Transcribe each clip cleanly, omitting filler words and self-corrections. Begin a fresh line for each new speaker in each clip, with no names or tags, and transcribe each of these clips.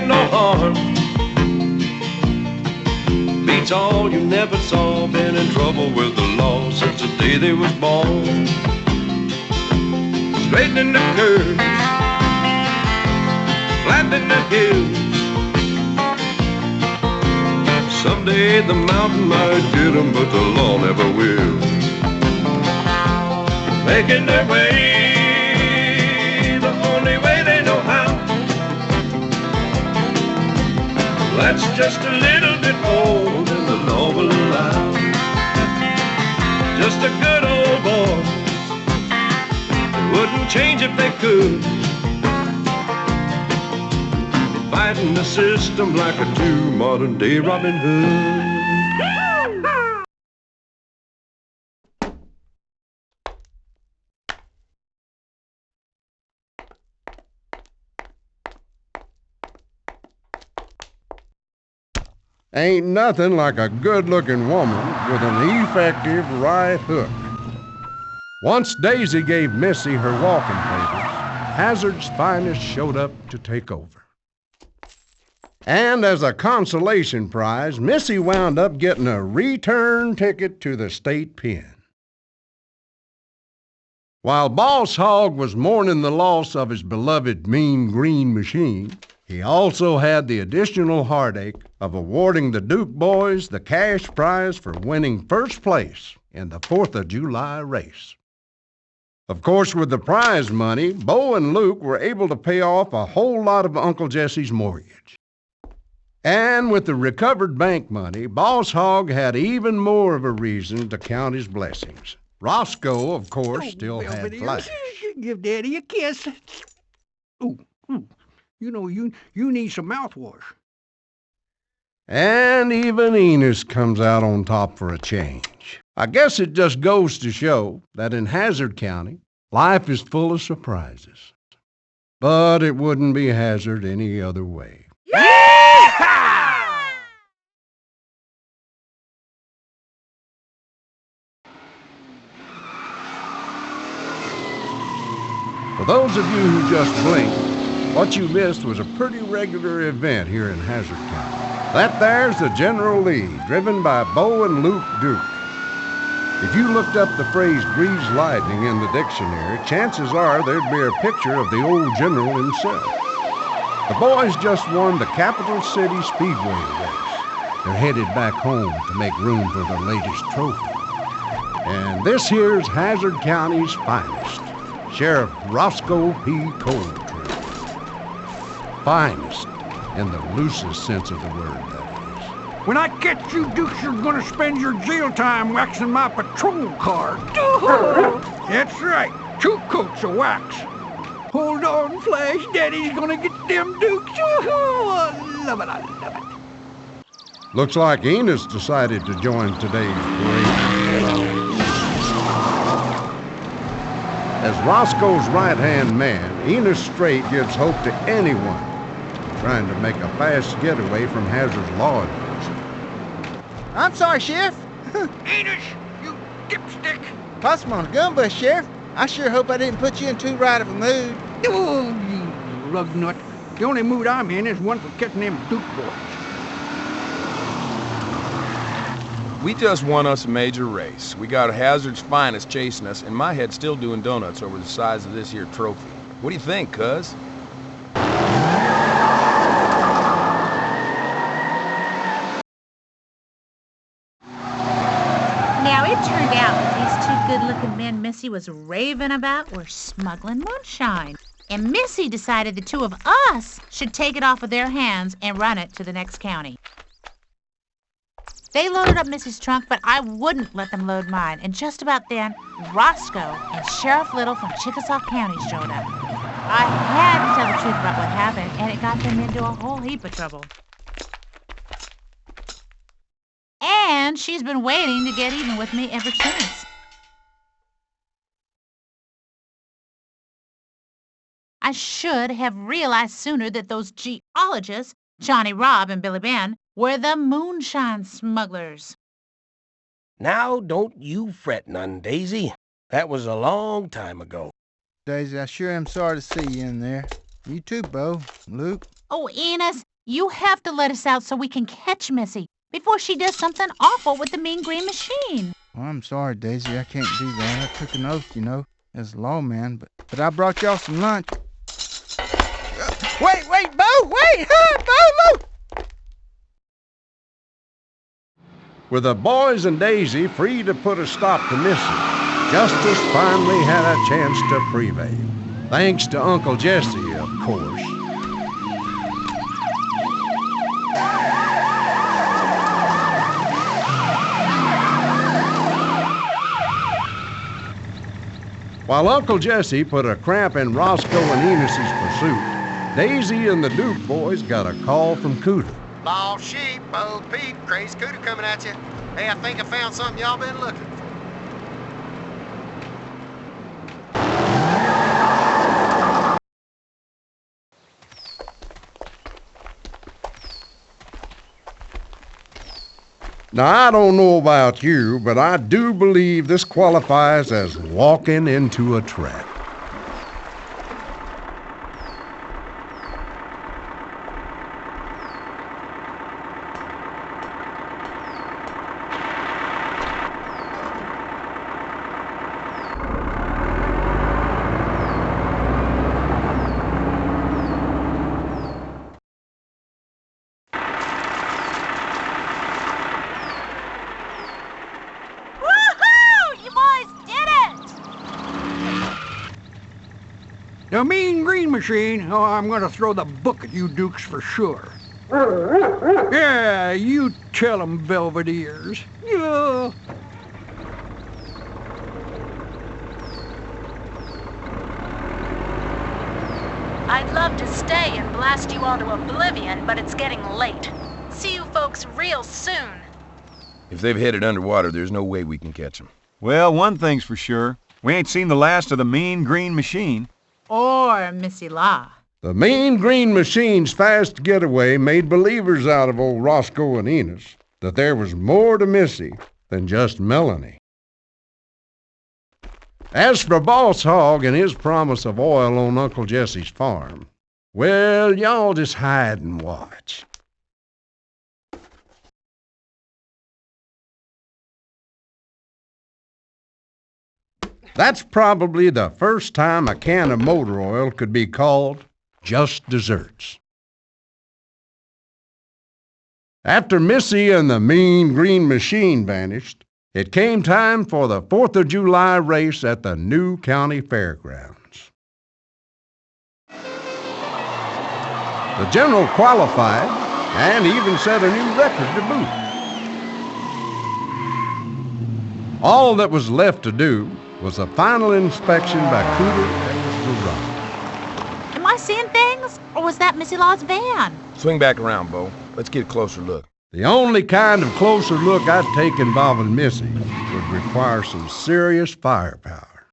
meant no harm. Beats all you never saw. Been in trouble with the law since the day they was born. Straightening the curves, flattening the hills. Someday the mountain might get them, but the law never will. Making their way the only way they know how. That's just a little bit more than the law will allow. Just a good old boy, they wouldn't change if they could. Fighting the system like a true modern-day Robin Hood.
Ain't nothing like a good-looking woman with an effective right hook. Once Daisy gave Missy her walking papers, Hazzard's finest showed up to take over. And as a consolation prize, Missy wound up getting a return ticket to the state pen. While Boss Hogg was mourning the loss of his beloved Mean Green Machine, he also had the additional heartache of awarding the Duke boys the cash prize for winning first place in the 4th of July race. Of course, with the prize money, Bo and Luke were able to pay off a whole lot of Uncle Jesse's mortgage. And with the recovered bank money, Boss Hogg had even more of a reason to count his blessings. Roscoe, of course, still had Flash.
Give Daddy a kiss. Ooh. You know, you need some mouthwash.
And even Enos comes out on top for a change. I guess it just goes to show that in Hazzard County, life is full of surprises. But it wouldn't be Hazzard any other way. For those of you who just blinked, what you missed was a pretty regular event here in Hazzard County. That there's the General Lee, driven by Bo and Luke Duke. If you looked up the phrase grease lightning in the dictionary, chances are there'd be a picture of the old general himself. The boys just won the Capital City Speedway race. They're headed back home to make room for the latest trophy. And this here's Hazzard County's finest, Sheriff Roscoe P. Coletree. Finest in the loosest sense of the word, that is.
When I catch you, Dukes, you're gonna spend your jail time waxing my patrol car. That's right, 2 coats of wax. Hold on, Flash, Daddy's gonna get them Dukes. I love it, I love it.
Looks like Enos decided to join today's parade. As Roscoe's right-hand man, Enos Strait gives hope to anyone trying to make a fast getaway from Hazzard's law enforcement.
I'm sorry, Sheriff.
Enos, you dipstick.
Toss him on a gun bus, Sheriff. I sure hope I didn't put you in too right of a mood.
Oh, you lug nut. The only mood I'm in is one for catching them Duke boys.
We just won us a major race. We got Hazzard's finest chasing us, and my head's still doing donuts over the size of this here trophy. What do you think, cuz?
Now, it turned out that these 2 good-looking men Missy was raving about were smuggling moonshine. And Missy decided the 2 of us should take it off of their hands and run it to the next county. They loaded up Missy's trunk, but I wouldn't let them load mine. And just about then, Roscoe and Sheriff Little from Chickasaw County showed up. I had to tell the truth about what happened, and it got them into a whole heap of trouble. And she's been waiting to get even with me ever since. I should have realized sooner that those geologists, Johnny Robb and Billy Ben, were the moonshine smugglers.
Now, don't you fret none, Daisy. That was a long time ago.
Daisy, I sure am sorry to see you in there. You too, Bo. Luke.
Oh, Enos, You have to let us out so we can catch Missy before she does something awful with the mean green machine.
Well, I'm sorry, Daisy. I can't do that. I took an oath, you know, as a lawman, but I brought y'all some lunch. Wait, Bo! Wait! Bo!
With the boys and Daisy free to put a stop to Missy, justice finally had a chance to prevail. Thanks to Uncle Jesse, of course. While Uncle Jesse put a cramp in Roscoe and Enos's pursuit, Daisy and the Duke boys got a call from Cooter.
Lost sheep, old Pete, crazy cooter coming at you. Hey, I think I found something y'all been looking for.
Now, I don't know about you, but I do believe this qualifies as walking into a trap.
The mean green machine? Oh, I'm gonna throw the book at you Dukes for sure. Yeah, you tell 'em, Belvederes. Yeah.
I'd love to stay and blast you all to oblivion, but it's getting late. See you folks real soon.
If they've headed underwater, there's no way we can catch them.
Well, one thing's for sure. We ain't seen the last of the mean green machine.
Or Missy Law.
The mean green machine's fast getaway made believers out of old Roscoe and Enos that there was more to Missy than just Melanie. As for Boss Hogg and his promise of oil on Uncle Jesse's farm, well, y'all just hide and watch. That's probably the first time a can of motor oil could be called just desserts. After Missy and the mean green machine vanished, it came time for the 4th of July race at the new county fairgrounds. The general qualified and even set a new record to boot. All that was left to do was a final inspection by Cooter and Garage.
Am I seeing things? Or was that Missy Law's van?
Swing back around, Bo. Let's get a closer look.
The only kind of closer look I'd take involving Missy would require some serious firepower.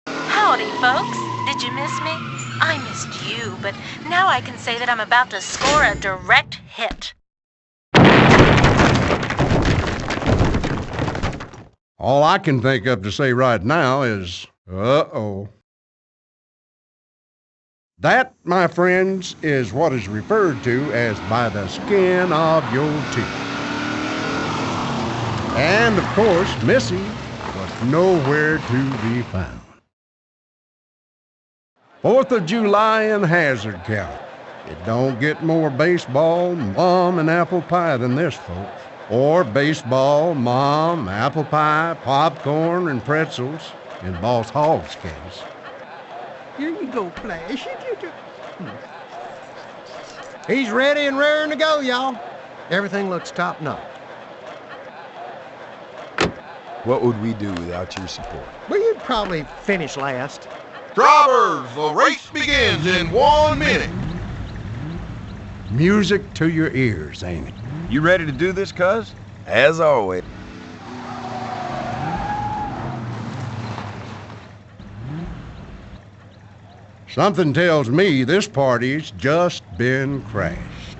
Howdy, folks. Did you miss me? I missed you, but now I can say that I'm about to score a direct hit.
All I can think of to say right now is, uh-oh. That, my friends, is what is referred to as by the skin of your teeth. And, of course, Missy was nowhere to be found. 4th of July in Hazzard County. It don't get more baseball, mom, and apple pie than this, folks. Or baseball, mom, apple pie, popcorn, and pretzels, in Boss Hogg's case.
Here you go, Flash.
He's ready and raring to go, y'all. Everything looks top-notch.
What would we do without your support?
Well, you'd probably finish last.
Drivers, the race begins in 1 minute.
Music to your ears, ain't it?
You ready to do this, cuz?
As always.
Something tells me this party's just been crashed.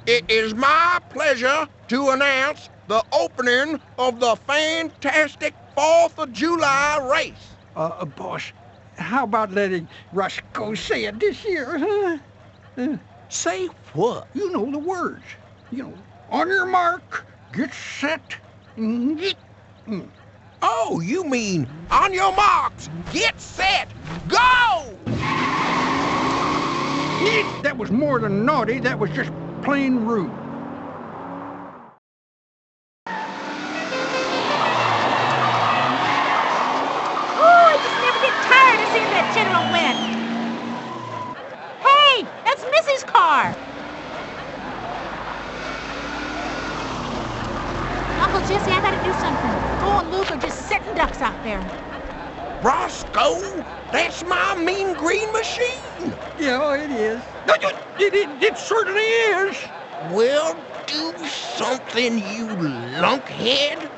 It is my pleasure to announce the opening of the fantastic 4th of July race.
Boss, how about letting Roscoe say it this year, huh?
Say what?
You know the words. You know, on your mark, get set, get...
Oh, you mean on your marks, get set, go!
That was more than naughty, that was just plain rude.
Oh, I just never get tired of seeing that general win. Hey, that's Missy's car. Uncle Jesse, I gotta do something. Bo and Luke are just setting ducks out there.
Roscoe, that's my mean green machine.
Yeah, it is. It certainly is.
Well, do something, you lunkhead.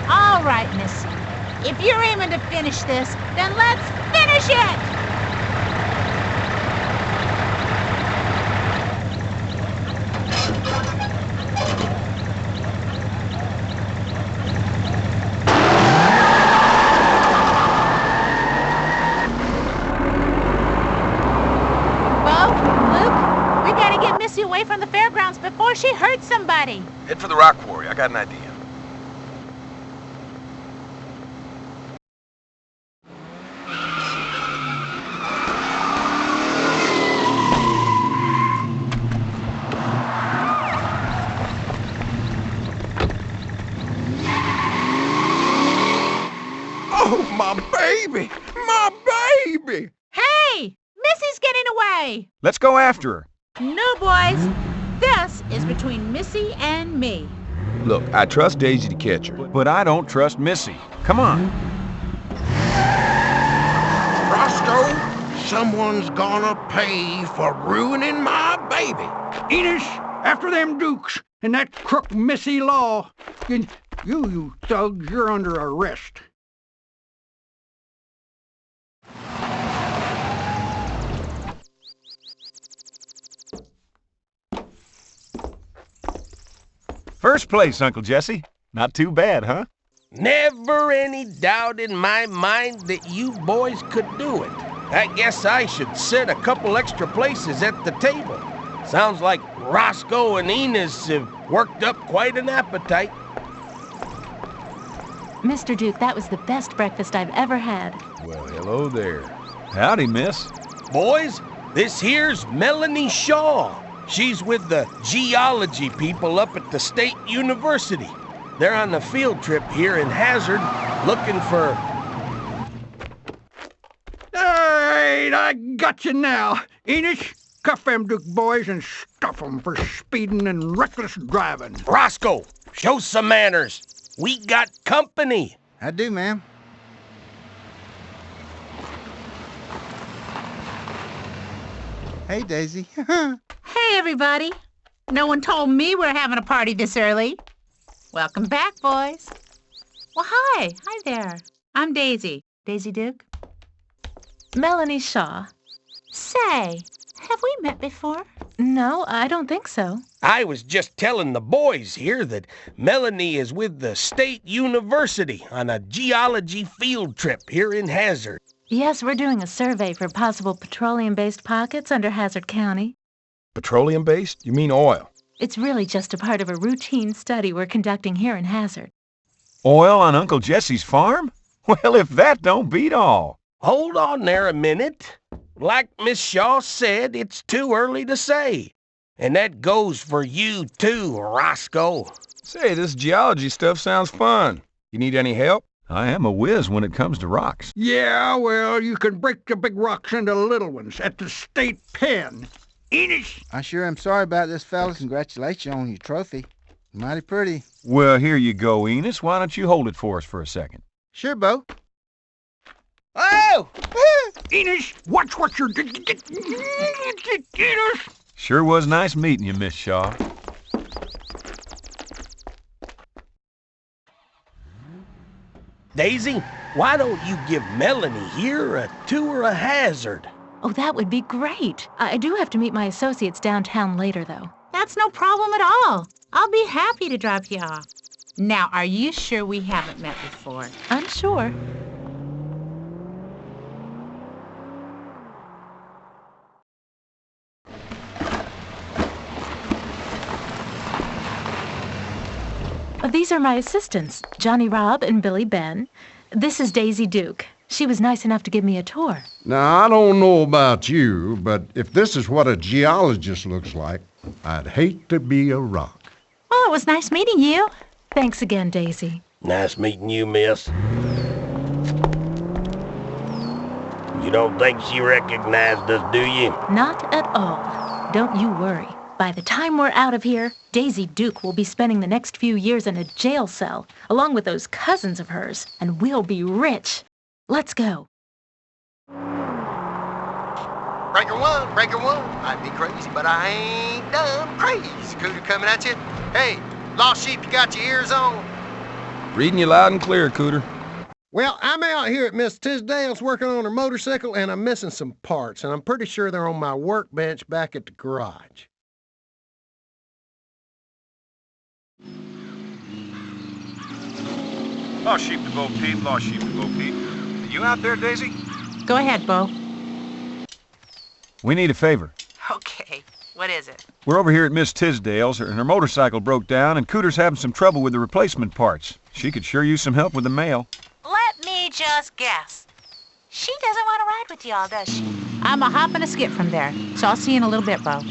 All right, Missy. If you're aiming to finish this, then let's finish it! Away from the fairgrounds before she hurts somebody.
Head for the rock quarry. I got an idea.
Oh, my baby! My baby!
Hey! Missy's getting away!
Let's go after her.
No, boys. This is between Missy and me.
Look, I trust Daisy to catch her.
But I don't trust Missy. Come on.
Roscoe, someone's gonna pay for ruining my baby.
Enos, after them Dukes and that crook Missy Law. You thugs, you're under arrest.
First place, Uncle Jesse. Not too bad, huh?
Never any doubt in my mind that you boys could do it. I guess I should set a couple extra places at the table. Sounds like Roscoe and Enos have worked up quite an appetite.
Mr. Duke, that was the best breakfast I've ever had.
Well, hello there.
Howdy, miss.
Boys, this here's Melanie Shaw. She's with the geology people up at the State University. They're on the field trip here in Hazzard, looking for...
Alright, I got you now. Enos, cuff them Duke boys and stuff them for speeding and reckless driving.
Roscoe, show some manners. We got company.
I do, ma'am. Hey, Daisy.
Hey, everybody. No one told me we're having a party this early. Welcome back, boys. Well, hi. Hi there. I'm Daisy. Daisy Duke.
Melanie Shaw.
Say, have we met before?
No, I don't think so.
I was just telling the boys here that Melanie is with the State University on a geology field trip here in Hazzard.
Yes, we're doing a survey for possible petroleum-based pockets under Hazzard County.
Petroleum-based? You mean oil?
It's really just a part of a routine study we're conducting here in Hazzard.
Oil on Uncle Jesse's farm? Well, if that don't beat all.
Hold on there a minute. Like Miss Shaw said, it's too early to say. And that goes for you too, Roscoe.
Say, this geology stuff sounds fun. You need any help?
I am a whiz when it comes to rocks.
Yeah, well, you can break the big rocks into little ones at the state pen. Enos!
I sure am sorry about this, fellas. Congratulations on your trophy. Mighty pretty.
Well, here you go, Enos. Why don't you hold it for us for a second?
Sure, Bo.
Oh! Enos, watch what you're... Enos!
Sure was nice meeting you, Miss Shaw.
Daisy, why don't you give Melanie here a tour of Hazzard?
Oh, that would be great. I do have to meet my associates downtown later, though.
That's no problem at all. I'll be happy to drop you off. Now, are you sure we haven't met before?
I'm sure. These are my assistants, Johnny Robb and Billy Ben. This is Daisy Duke. She was nice enough to give me a tour.
Now, I don't know about you, but if this is what a geologist looks like, I'd hate to be a rock.
Well, it was nice meeting you.
Thanks again, Daisy.
Nice meeting you, miss. You don't think she recognized us, do you?
Not at all. Don't you worry. By the time we're out of here, Daisy Duke will be spending the next few years in a jail cell, along with those cousins of hers, and we'll be rich. Let's go.
Breaker one. Might be crazy, but I ain't done crazy. Cooter coming at you. Hey, lost sheep, you got your ears on?
Reading you loud and clear, Cooter.
Well, I'm out here at Miss Tisdale's working on her motorcycle, and I'm missing some parts, and I'm pretty sure they're on my workbench back at the garage.
Lost sheep to Bo Peep, lost sheep to Bo Peep. You out there, Daisy?
Go ahead, Bo.
We need a favor.
Okay, what is it?
We're over here at Miss Tisdale's, and her motorcycle broke down, and Cooter's having some trouble with the replacement parts. She could sure use some help with the mail.
Let me just guess. She doesn't want to ride with y'all, does she? I'm a hop and a skip from there, so I'll see you in a little bit, Bo.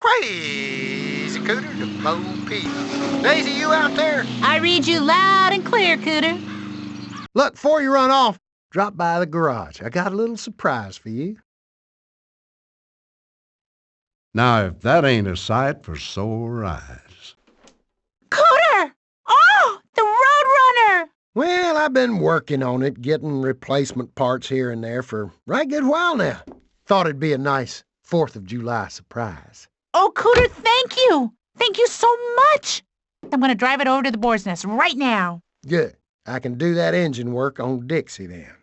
Crazy Cooter to Bo Peep. Daisy, you out there?
I read you loud and clear, Cooter.
Look, before you run off, drop by the garage. I got a little surprise for you.
Now, if that ain't a sight for sore eyes.
Cooter! Oh, the Roadrunner!
Well, I've been working on it, getting replacement parts here and there for a right good while now. Thought it'd be a nice 4th of July surprise.
Oh, Cooter, thank you! Thank you so much! I'm gonna drive it over to the Boar's Nest right now.
Good. I can do that engine work on Dixie then.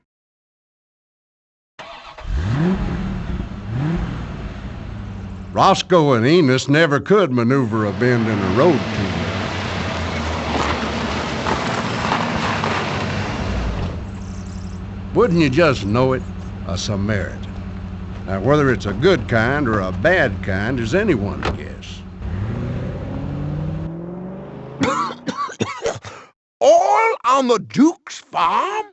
Roscoe and Enos never could maneuver a bend in a road too well. Wouldn't you just know it? A Samaritan. Now, whether it's a good kind or a bad kind is anyone's guess.
All on the Duke's farm?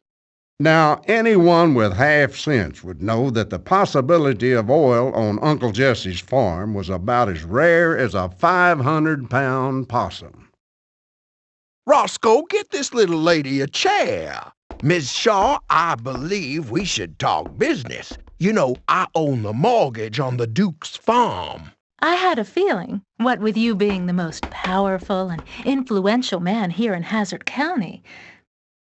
Now, anyone with half sense would know that the possibility of oil on Uncle Jesse's farm was about as rare as a 500-pound possum.
Roscoe, get this little lady a chair. Miss Shaw, I believe we should talk business. You know, I own the mortgage on the Duke's farm.
I had a feeling, what with you being the most powerful and influential man here in Hazzard County,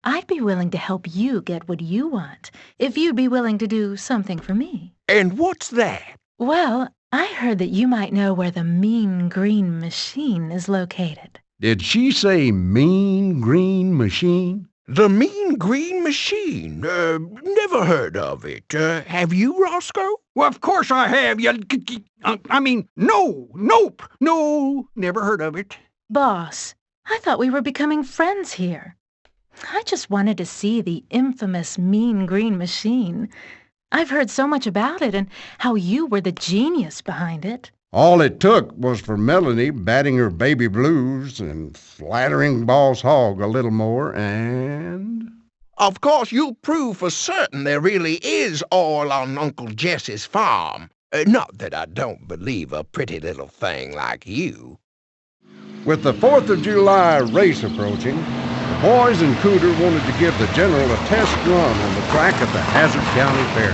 I'd be willing to help you get what you want, if you'd be willing to do something for me.
And what's that?
Well, I heard that you might know where the Mean Green Machine is located.
Did she say Mean Green Machine?
The Mean Green Machine? Never heard of it. Have you, Roscoe?
Well, of course I have. No, never heard of it.
Boss, I thought we were becoming friends here. I just wanted to see the infamous Mean Green Machine. I've heard so much about it and how you were the genius behind it.
All it took was for Melanie batting her baby blues and flattering Boss Hogg a little more, and...
Of course, you'll prove for certain there really is oil on Uncle Jesse's farm. Not that I don't believe a pretty little thing like you.
With the 4th of July race approaching, the boys and Cooter wanted to give the General a test run on the track at the Hazzard County Fair.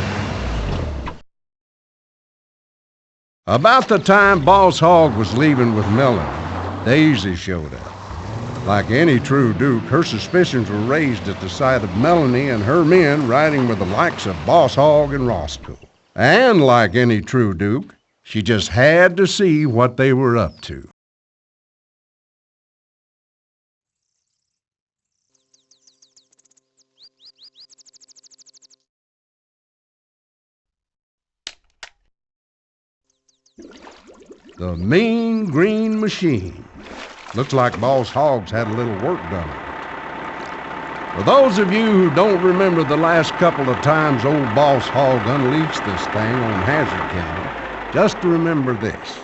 About the time Boss Hogg was leaving with Melanie, Daisy showed up. Like any true Duke, her suspicions were raised at the sight of Melanie and her men riding with the likes of Boss Hogg and Roscoe. And like any true Duke, she just had to see what they were up to. The Mean Green Machine. Looks like Boss Hogg's had a little work done. For those of you who don't remember the last couple of times old Boss Hogg unleashed this thing on Hazzard County, just remember this.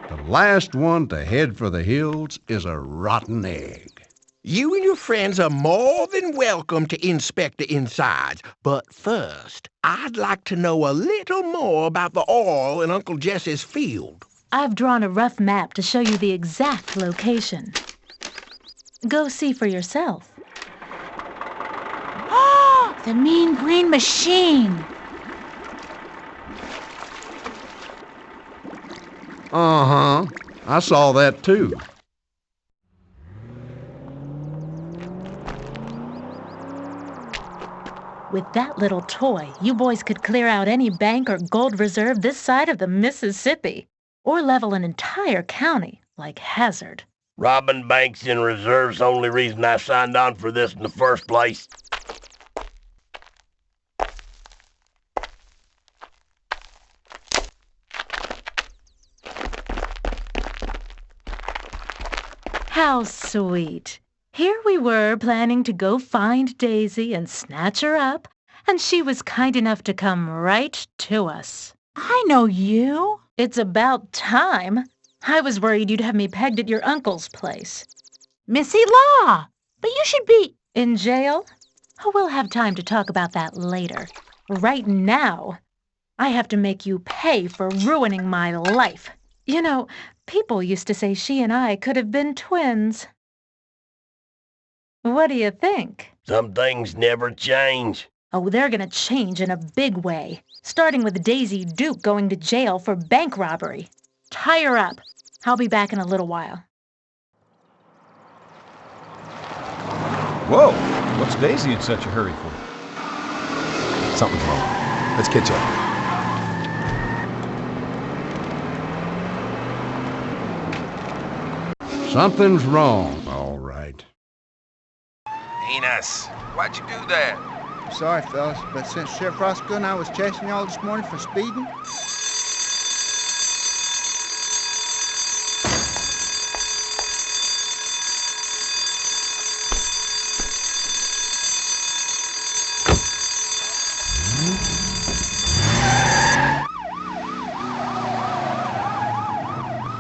The last one to head for the hills is a rotten egg.
You and your friends are more than welcome to inspect the insides, but first, I'd like to know a little more about the oil in Uncle Jesse's field.
I've drawn a rough map to show you the exact location. Go see for yourself.
Oh, the Mean Green Machine.
Uh-huh. I saw that too.
With that little toy, you boys could clear out any bank or gold reserve this side of the Mississippi, or level an entire county like Hazzard.
Robbing banks and reserves the only reason I signed on for this in the first place.
How sweet. Here we were planning to go find Daisy and snatch her up, and she was kind enough to come right to us.
I know you.
It's about time. I was worried you'd have me pegged at your uncle's place.
Missy Law, but you should be...
In jail? Oh, we'll have time to talk about that later. Right now, I have to make you pay for ruining my life. You know, people used to say she and I could have been twins. What do you think?
Some things never change.
Oh, they're gonna change in a big way, starting with Daisy Duke going to jail for bank robbery. Tie her up. I'll be back in a little while.
Whoa! What's Daisy in such a hurry for?
Something's wrong. Let's catch up.
Something's wrong, all right.
Enos, why'd you do that?
I'm sorry, fellas, but since Sheriff Roscoe and I was chasing y'all this morning for speeding...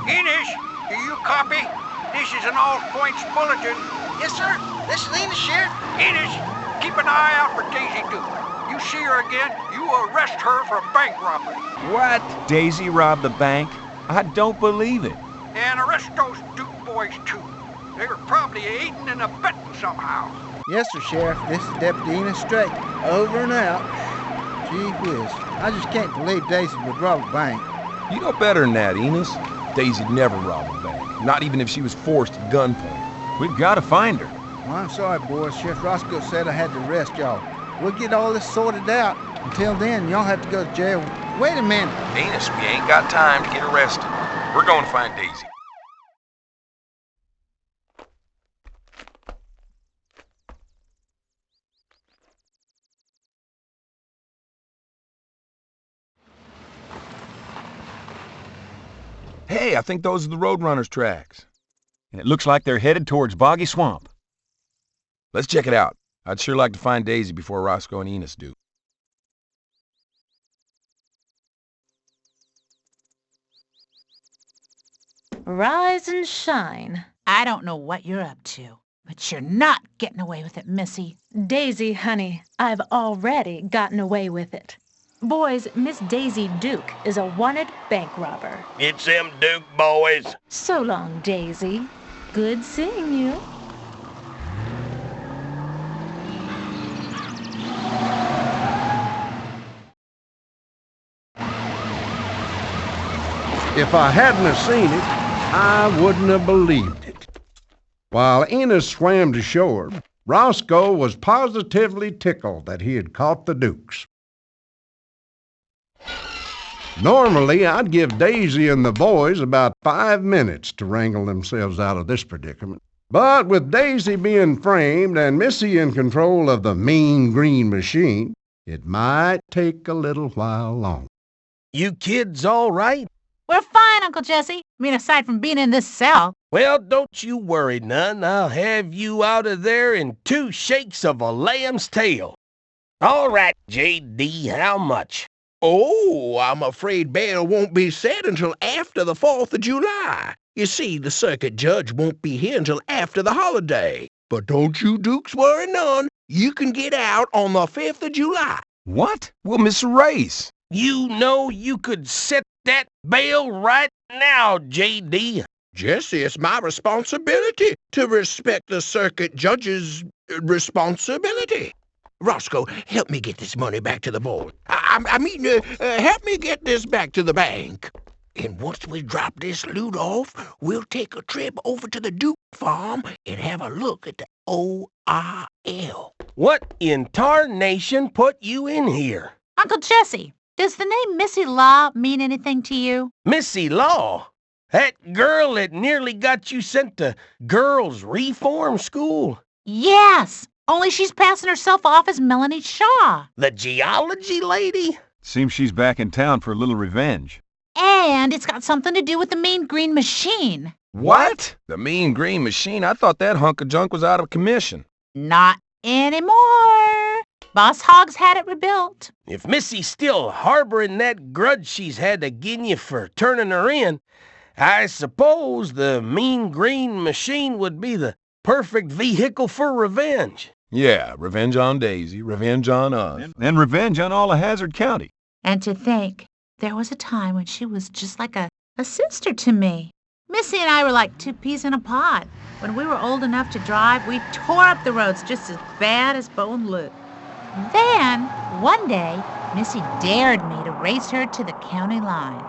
Enos, do you copy? This is an all-points bulletin.
Yes, sir. This is Enos, Sheriff.
Enos, keep an eye out for Daisy Duke. You see her again, you arrest her for bank robbery.
What? Daisy robbed the bank? I don't believe it.
And arrest those Duke boys, too. They were probably aiding and abetting somehow.
Yes, sir, Sheriff. This is Deputy Enos Straight. Over and out. Gee whiz. I just can't believe Daisy would rob a bank.
You know better than that, Enos. Daisy'd never rob a bank, not even if she was forced at gunpoint.
We've got to find her.
Well, I'm sorry, boys. Sheriff Roscoe said I had to arrest y'all. We'll get all this sorted out. Until then, y'all have to go to jail. Wait a minute.
Enos, we ain't got time to get arrested. We're going to find Daisy. Hey, I think those are the Roadrunner's tracks.
And it looks like they're headed towards Boggy Swamp.
Let's check it out. I'd sure like to find Daisy before Roscoe and Enos do.
Rise and shine.
I don't know what you're up to, but you're not getting away with it, Missy.
Daisy, honey, I've already gotten away with it. Boys, Miss Daisy Duke is a wanted bank robber.
It's them Duke boys.
So long, Daisy. Good seeing you.
If I hadn't have seen it, I wouldn't have believed it. While Enos swam to shore, Roscoe was positively tickled that he had caught the Dukes. Normally, I'd give Daisy and the boys about 5 minutes to wrangle themselves out of this predicament. But with Daisy being framed and Missy in control of the Mean Green Machine, it might take a little while longer.
You kids all right?
We're fine, Uncle Jesse. I mean, aside from being in this cell.
Well, don't you worry none. I'll have you out of there in 2 shakes of a lamb's tail. All right, J.D., how much?
Oh, I'm afraid bail won't be set until after the 4th of July. You see, the circuit judge won't be here until after the holiday. But don't you dukes worry none. You can get out on the 5th of July.
What? We'll miss a race.
You know you could set that bail right now, J.D.
Jesse, it's my responsibility to respect the circuit judge's responsibility. Roscoe, help me get this money back to the vault. Help me get this back to the bank. And once we drop this loot off, we'll take a trip over to the Duke farm and have a look at the ORL.
What in tarnation put you in here?
Uncle Jesse, does the name Missy Law mean anything to you?
Missy Law? That girl that nearly got you sent to girls' reform school?
Yes, only she's passing herself off as Melanie Shaw.
The geology lady?
Seems she's back in town for a little revenge.
And it's got something to do with the Mean Green Machine.
What? The Mean Green Machine? I thought that hunk of junk was out of commission.
Not anymore. Boss Hogg's had it rebuilt.
If Missy's still harboring that grudge she's had again you for turning her in, I suppose the Mean Green Machine would be the perfect vehicle for revenge.
Yeah, revenge on Daisy, revenge on us.
And revenge on all of Hazzard County.
And to think, there was a time when she was just like a sister to me. Missy and I were like 2 peas in a pod. When we were old enough to drive, we tore up the roads just as bad as Bone Luke. Then, one day, Missy dared me to race her to the county line.